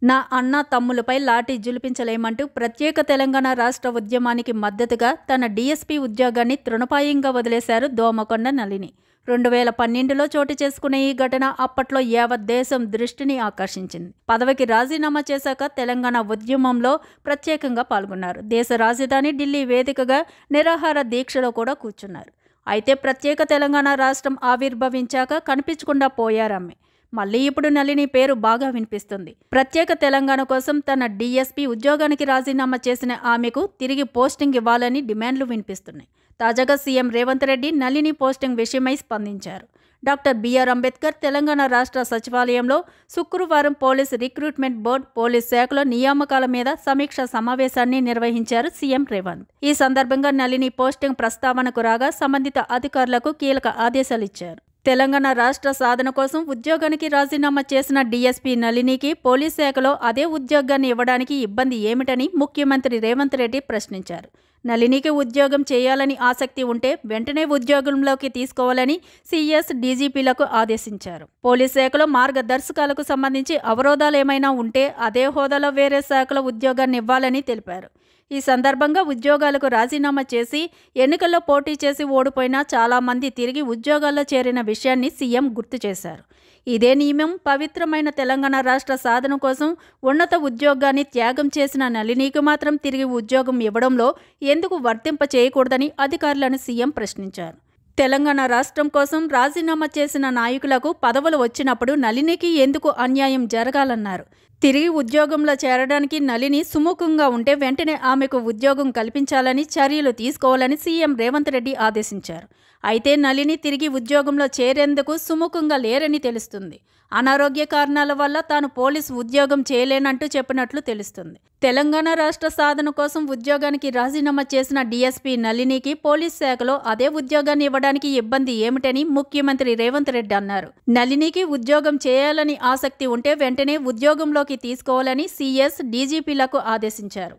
నా అన్న తమ్ములపై లాఠీ జులిపించలేమంటూ ప్రత్యేక తెలంగాణ రాష్ట్ర ఉద్యమానికి మద్దతుగా తన డీఎస్పీ ఉద్యోగాన్ని తృణప్రాయంగా వదిలేశారు దోమకొండ నళిని. 2012లో చోటు చేసుకునే ఈ ఘటన అప్పట్లో యావత్ దేశం దృష్టిని ఆకర్షించింది. పదవికి రాజీనామా చేశాక తెలంగాణ ఉద్యమంలో ప్రత్యేకంగా పాల్గొన్నారు. దేశ రాజధాని ఢిల్లీ వేదికగా నిరాహార దీక్షలో కూడా కూర్చున్నారు. అయితే ప్రత్యేక తెలంగాణ రాష్ట్రం ఆవిర్భవించాక కనిపించకుండా పోయారామె. మళ్ళీ ఇప్పుడు నళిని పేరు బాగా వినిపిస్తుంది. ప్రత్యేక తెలంగాణ కోసం తన డీఎస్పీ ఉద్యోగానికి రాజీనామా చేసిన ఆమెకు తిరిగి పోస్టింగ్ ఇవ్వాలని డిమాండ్లు వినిపిస్తున్నాయి. తాజాగా సీఎం రేవంత్ రెడ్డి నళిని పోస్టింగ్ విషయమై స్పందించారు. డాక్టర్ బిఆర్ అంబేద్కర్ తెలంగాణ రాష్ట్ర సచివాలయంలో శుక్రవారం పోలీస్ రిక్రూట్మెంట్ బోర్డు, పోలీస్ శాఖలో నియామకాల మీద సమీక్ష సమావేశాన్ని నిర్వహించారు సీఎం రేవంత్. ఈ సందర్భంగా నళిని పోస్టింగ్ ప్రస్తావనకు రాగా సంబంధిత అధికారులకు కీలక ఆదేశాలు ఇచ్చారు. తెలంగాణ రాష్ట్ర సాధన కోసం ఉద్యోగానికి రాజీనామా చేసిన డీఎస్పీ నళినికి పోలీస్ శాఖలో అదే ఉద్యోగాన్ని ఇవ్వడానికి ఇబ్బంది ఏమిటని ముఖ్యమంత్రి రేవంత్ రెడ్డి ప్రశ్నించారు. నళినికి ఉద్యోగం చేయాలని ఆసక్తి ఉంటే వెంటనే ఉద్యోగంలోకి తీసుకోవాలని సీఎస్, డీజీపీలకు ఆదేశించారు. పోలీస్ శాఖలో మార్గదర్శకాలకు సంబంధించి అవరోధాలు ఏమైనా ఉంటే అదే హోదాలో వేరే శాఖలో ఉద్యోగాన్ని ఇవ్వాలని తెలిపారు. ఈ సందర్భంగా ఉద్యోగాలకు రాజీనామా చేసి ఎన్నికల్లో పోటీ చేసి ఓడిపోయిన చాలామంది తిరిగి ఉద్యోగాల్లో చేరిన విషయాన్ని సీఎం గుర్తు చేశారు. ఇదే నియమం పవిత్రమైన తెలంగాణ రాష్ట్ర సాధన కోసం ఉన్నత ఉద్యోగాన్ని త్యాగం చేసిన నళినికి మాత్రం తిరిగి ఉద్యోగం ఇవ్వడంలో ఎందుకు వర్తింప చేయకూడదని అధికారులను సీఎం ప్రశ్నించారు. తెలంగాణ రాష్ట్రం కోసం రాజీనామా చేసిన నాయకులకు పదవులు వచ్చినప్పుడు నళినికి ఎందుకు అన్యాయం జరగాలన్నారు. తిరిగి ఉద్యోగంలో చేరడానికి నళిని సుముఖంగా ఉంటే వెంటనే ఆమెకు ఉద్యోగం కల్పించాలని చర్యలు తీసుకోవాలని సీఎం రేవంత్ రెడ్డి ఆదేశించారు. అయితే నళిని తిరిగి ఉద్యోగంలో చేరేందుకు సుముఖంగా లేరని తెలుస్తుంది. అనారోగ్య కారణాల వల్ల తాను పోలీసు ఉద్యోగం చేయలేనంటూ చెప్పినట్లు తెలుస్తుంది. తెలంగాణ రాష్ట్ర సాధన కోసం ఉద్యోగానికి రాజీనామా చేసిన డీఎస్పీ నళినికి పోలీస్ శాఖలో అదే ఉద్యోగాన్ని ఇవ్వడానికి ఇబ్బంది ఏమిటని ముఖ్యమంత్రి రేవంత్ రెడ్డి అన్నారు. నళినికి ఉద్యోగం చేయాలని ఆసక్తి ఉంటే వెంటనే ఉద్యోగంలోకి తీసుకోవాలని సీఎస్, డీజీపీలకు ఆదేశించారు.